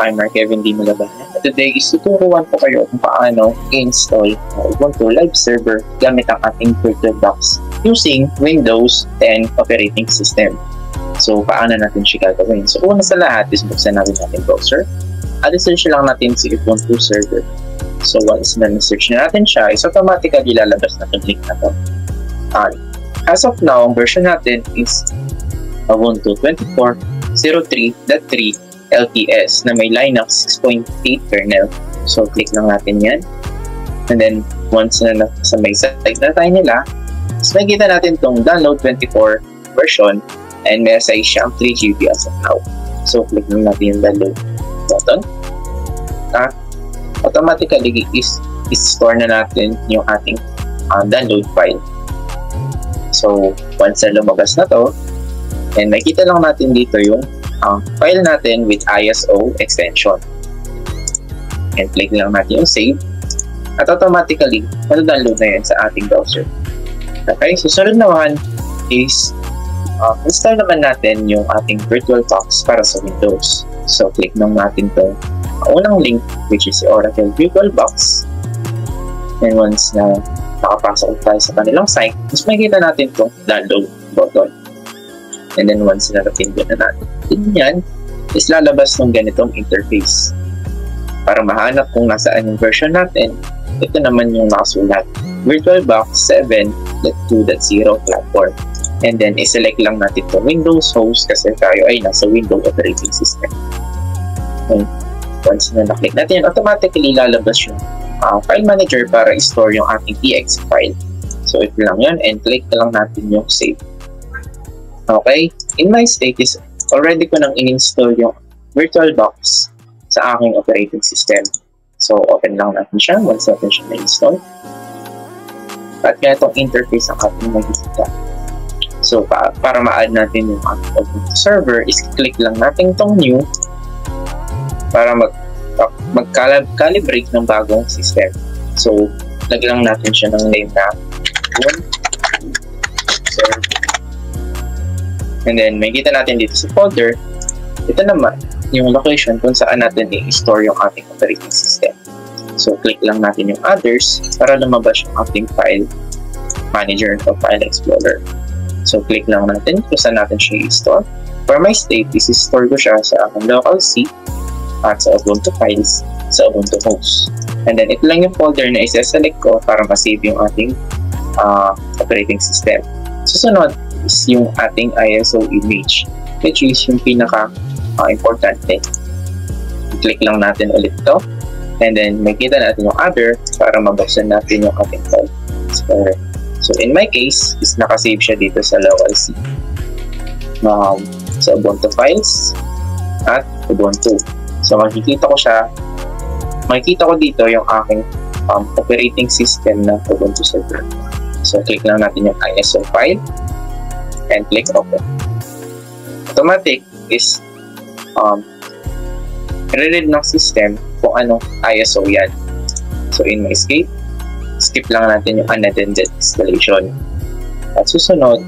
I'm Mark Kevin D. Malabanan. Today is tuturuan ko kayo kung paano i-install Ubuntu Live Server gamit ang ating VirtualBox using Windows 10 operating system. So, paano natin siya gagawin? So, una sa lahat is buksan natin ating browser at i-search lang natin si Ubuntu Server. So, once na search na natin siya, is automatically lalabas na itong link na to. As of now, ang version natin is Ubuntu 24.03.3 LTS na may Linux 6.8 kernel. So, click lang natin yan. And then, once na sa may site na tayo nila, so makikita natin itong download 24 version and may size siyang 3 GB as of now. So, click lang natin yung download button. Automatically, is-store na natin yung ating download file. So, once na lumabas na to, and makikita lang natin dito yung file natin with ISO extension. And click lang natin yung save. At automatically, download na yun sa ating browser. Okay, susunod naman is install naman natin yung ating VirtualBox para sa Windows. So, click lang natin itong unang link, which is Oracle VirtualBox. And once na nakapasok tayo sa kanilang site, mas makikita natin itong download button. And then once na napindot na natin yan, is lalabas ng ganitong interface. Para mahanap kung nasaan yung version natin, ito naman yung nakasulat, VirtualBox 7.2.0 platform. And then iselect lang natin itong Windows host kasi tayo ay nasa Windows operating system. And once na naklik natin, automatically lalabas yung file manager para i-store yung ating exe file. So ito lang yan, and click lang natin yung save. Okay, in my state is already ko nang in-install yung VirtualBox sa aking operating system. So open lang natin siya once natin siya na-install. At ganitong interface ang ating makikita. So para ma-add natin yung ating Ubuntu server is click lang natin itong new para mag-calibrate ng bagong system. So lagyan lang natin siya ng name na Ubuntu server. And then, makikita natin dito sa folder, ito naman, yung location kung saan natin i-store yung ating operating system. So, click lang natin yung others para lumabas yung ating file manager o file explorer. So, click lang natin kung saan natin siya i-store. For my state, i-store ko siya sa aking local C at sa Ubuntu files sa Ubuntu host. And then, ito lang yung folder na isa-select ko para ma-save yung ating operating system. Susunod is yung ating ISO image, which is yung pinaka-importante. Click lang natin ulit ito. And then, makita natin yung other para mabuksan natin yung ating file. So, in my case, is nakasave siya dito sa local C. Sa Ubuntu files at Ubuntu. So, makikita ko dito yung aking operating system na Ubuntu server. So, click lang natin yung ISO file and click open. Automatic is re-read ng system kung anong ISO yan. So in my skip lang natin yung unattended installation. At susunod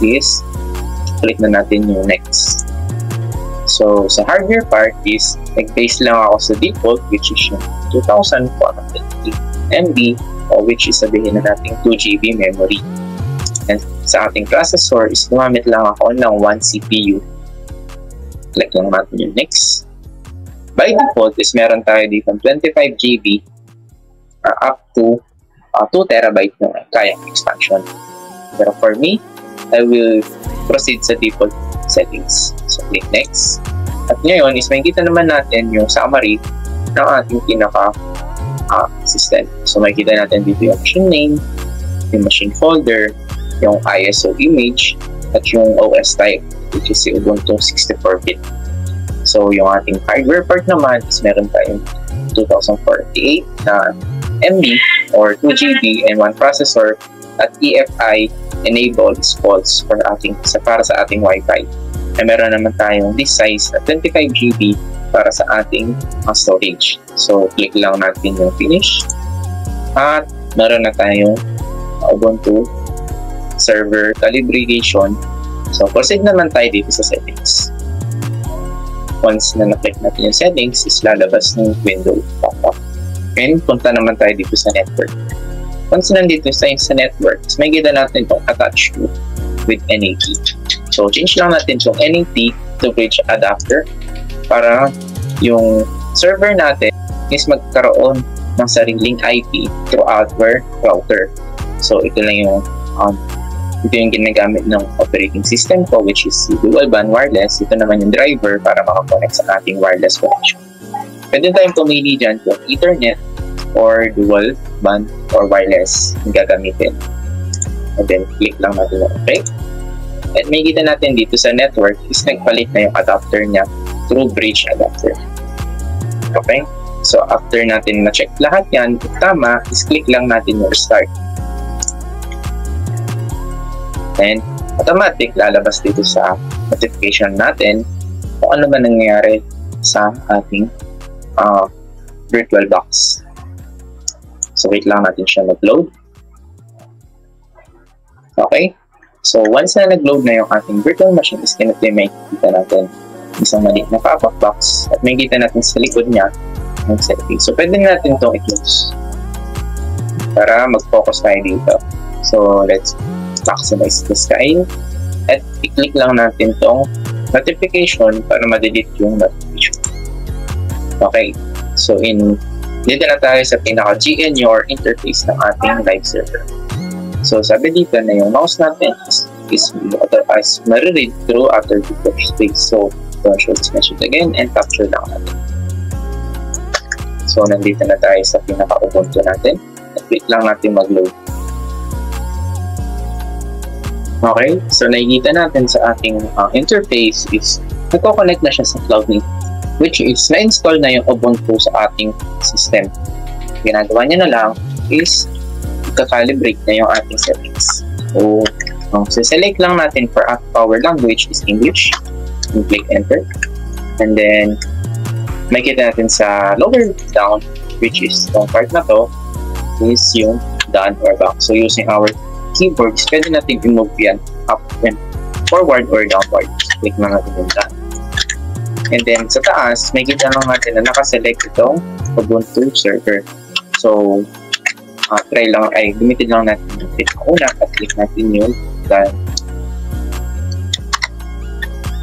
is click na natin yung next. So sa hardware part is nag-base lang ako sa default, which is yung 2450 MB, o which is sabihin na natin 2 GB memory. And sa ating processor is gumamit lang ako ng 1 CPU. Click lang natin yung next. By default is meron tayo dito 25 GB up to 2 TB na kayang expansion. Pero for me, I will proceed sa default settings. So click next. At ngayon is makikita naman natin yung summary ng ating system. So makikita natin dito yung machine name, yung machine folder, yung ISO image, at yung OS type, which is si Ubuntu 64-bit. So, yung ating hardware part naman is meron tayong 2048 na MB or 2 GB and 1 processor, at EFI enable is false para sa ating Wi-Fi. And meron naman tayong this size na 25 GB para sa ating storage. So, click lang natin yung finish. At meron na tayong Ubuntu server calibration. So, proceed naman tayo dito sa settings. once na na-click natin yung settings, is lalabas ng window pop-up. And punta naman tayo dito sa network. Once nandito tayo sa network, may kita natin itong attach to with NAT. So, change lang natin itong NAT to bridge adapter para yung server natin is magkaroon ng sariling IP through our router. So, ito lang yung ginagamit ng operating system ko, which is dual band wireless. Ito naman yung driver para makakonect sa ating wireless connection. Pwede tayong pumili dyan kung Ethernet or dual band or wireless yung gagamitin. And then, click lang natin yung OK. At may kita natin dito sa network is nagpalit na yung adapter niya through bridge adapter. Okay? So, after natin na-check lahat yan, if tama, is click lang natin yung restart. And automatic, lalabas dito sa notification natin kung ano ba nangyayari sa ating VirtualBox. So, wait lang natin siya mag-load. Okay? So, once na nag-load na yung ating virtual machine, is may kita natin isang maliit na pop-up box at may kita natin sa likod niya ng settings. So, pwede natin itong i-close para mag-focus tayo dito. So, let's maximize the style at i-click lang natin itong notification para ma-delete yung notification. Okay. So, dito na tayo sa pinaka-GNU or interface ng ating live server. So, sabi dito na yung mouse natin is ma-read through after the space. So, don't show this message again and capture lang natin. So, nandito na tayo sa pinaka-Ubuntu natin. At wait lang natin mag-load. Okay, so nakikita natin sa ating interface is nagko-connect na siya sa CloudNATE, which is na-install na yung Ubuntu sa ating system. Ginagawa niya na lang is i-calibrate na yung ating settings. So, select lang natin for our language is English. And click enter. And then, makikita natin sa lower down, which is itong part na to, is yung down or back. So, using our keyboards, pwede natin i-move yan up and forward or downward. Click na natin yung down. And then, sa taas, may kita lang natin na nakaselect itong Ubuntu server. So, gamitin lang natin yung click na una at click natin yung down.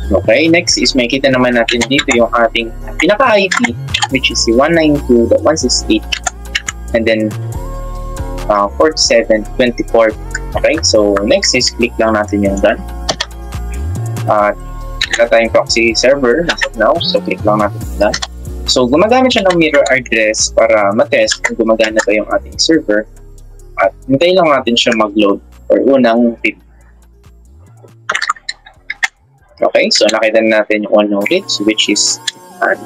Okay, next is may kita naman natin dito yung ating pinaka-IP, which is 192.168 and then 4724. Okay, so next is click lang natin yung done. Wala tayong proxy server as of now, so click lang natin yung done. So gumagamit siya ng mirror address para matest kung gumagana ba yung ating server at hintayin lang natin siya mag-load or unang read. Okay, so nakita natin yung unang reads, which is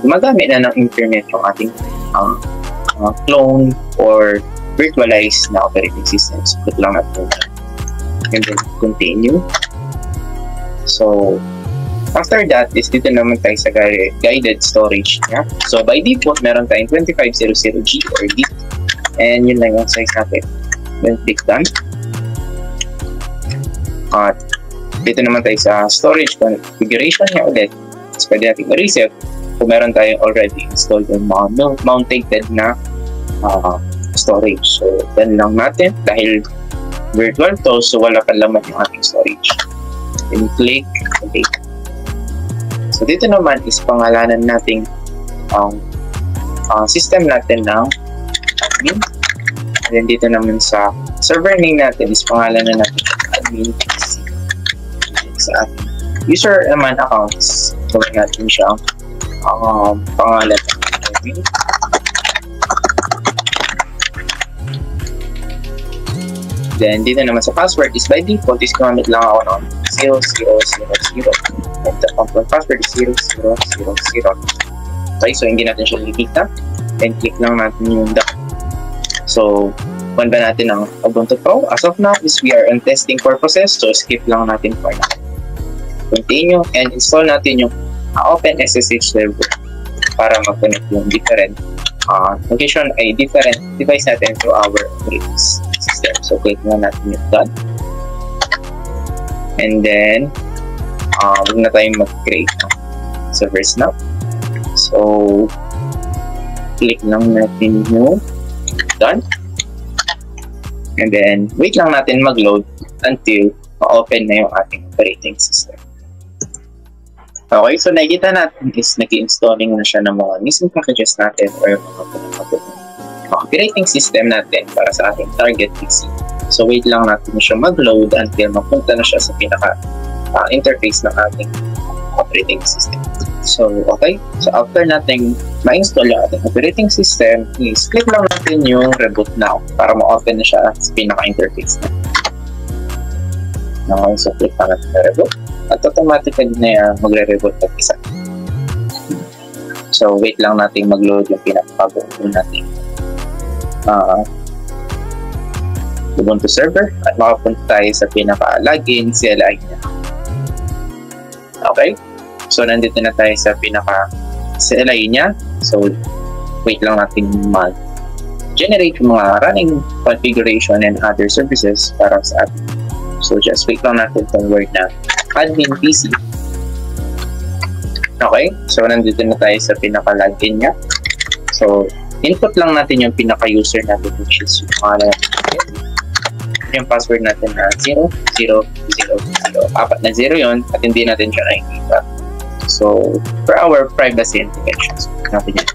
gumagamit na ng internet yung ating clone or virtualized na operating system. So, click lang natin and then continue. So, after that is dito naman tayo sa guided storage niya. So, by default, meron tayong 2500G or D. And yun lang yung size natin. Then, click done. At dito naman tayo sa storage configuration niya ulit. So, pwede natin i-reset kung meron tayong already installed yung mga mounted na storage. So, then lang natin dahil virtual to, so wala pa laman yung ating storage. Then click OK. So, dito naman is pangalanan natin ang system natin ng admin. And then dito naman sa server name natin is pangalanan natin admin PC. Sa ating user naman accounts, gawin natin siya pangalan ng admin. Then, dito naman sa password is by default is gumamit lang ako ng 0000. And the compound password is 0000. Okay, so hindi natin siya likita. Then, click lang natin yung down. So, kung ba natin ang Ubuntu Pro? As of now, is we are on testing purposes. So, skip lang natin for now. Continue and install natin yung OpenSSH server para mag-connect yung different location ay different device natin to our operating system. So, click na natin yung done. And then, huwag na tayong mag-create ng servers now. So, click lang natin yung done. And then, wait lang natin mag-load until ma-open na yung ating operating system. Okay, so nakikita natin is nag-installing na siya ng mga missing packages natin or mga operating system natin para sa ating target PC. So wait lang natin siya mag-load until mapunta na siya sa pinaka-interface ng ating operating system. So okay, so after natin ma-install yung ating operating system, is click lang natin yung reboot now para ma-open na siya sa pinaka-interface natin. Okay, so click lang natin yung reboot. At automatically na yan, magre-reboot at isa. So, wait lang natin mag-load yung pinaka-bago natin Ubuntu server at makapunta tayo sa pinaka-login CLI niya. Okay? So, nandito na tayo sa pinaka-CLI niya. So, wait lang natin mag-generate yung mga running configuration and other services para sa atin. So, just wait lang natin itong word na admin PC. Okay, so nandito na tayo sa pinaka-login niya. So, input lang natin yung pinaka-user natin, which is yung password natin na 0000. Apat na 0 yun at hindi natin siya nakikita. So, for our privacy and protection, natin yan.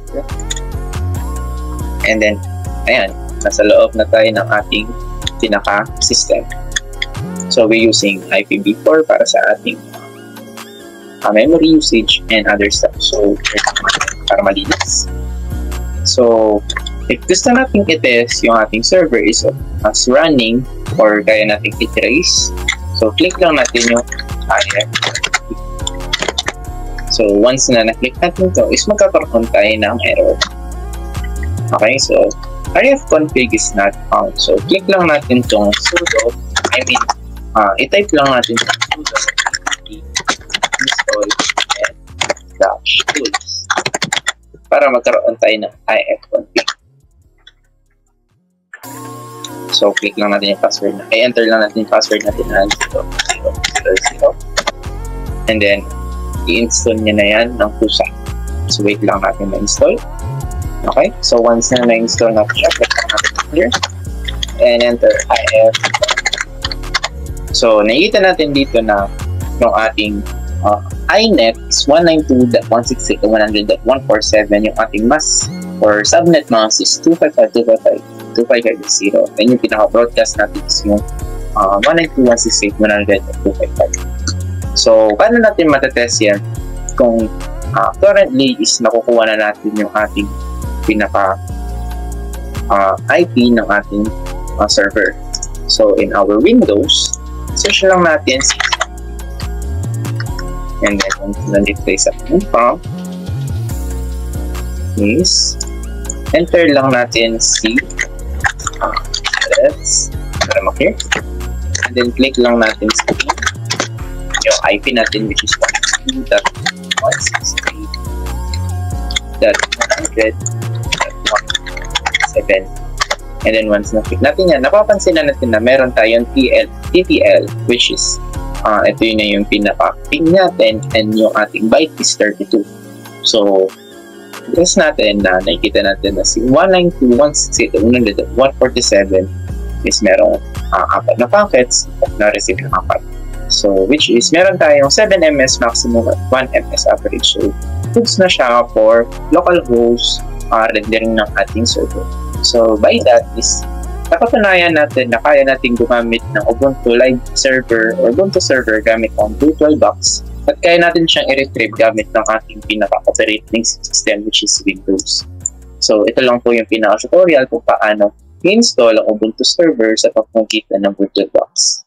And then, ayan, nasa loob na tayo ng ating pinaka-system. So, we're using IPv4 para sa ating memory usage and other stuff. So, para malinis. So, if gusto natin i-test yung ating server is as running or kaya natin i-trace, so, click lang natin yung IF. So, once na na-click natin to is magkakaroon tayo ng error. Okay, so, rfconfig is not found. So, click lang natin itong sudo, i-type lang natin sudo install and -tools para magkaroon tayo ng ifconfig. So, click lang natin yung password na, i-enter lang natin yung password natin na 000. And then, i-install niya na yan ng pusa. So, wait lang natin ma-install. Okay, so once na na-install natin siya, click lang natin here and enter if. So, nakikita natin dito na yung ating iNet is 192.168.100.147. Yung ating mask or subnet mask is 255.255.255.0. And yung pinaka-broadcast natin is yung 192.168.100.255. So, paano natin matetest yan? Kung currently is nakukuha na natin yung ating pinaka IP ng ating server. So, in our Windows, search lang natin and then nandito tayo sa prompt is enter lang natin let's para makir and then click lang natin sa yung IP natin which is 192.168.100.147. And then once na-click natin yan, napapansin na natin na meron tayong TTL which is ito yun na yung pinaka-ping natin and yung ating byte is 32. So, guess natin na nakikita natin na si 192.168.100.147 is merong 4 na packets na receive ng 4. So, which is meron tayong 7 ms maximum at 1 ms average. So, goods na siya for localhost rendering ng ating server. So, by that is napatunayan natin na kaya natin gumamit ng Ubuntu Live Server or Ubuntu Server gamit ang VirtualBox at kaya natin siyang i-retrieve gamit ng ating pinaka-operating system which is Windows. So, ito lang po yung pinaka-tutorial kung paano i-install ang Ubuntu Server sa pamamagitan ng VirtualBox.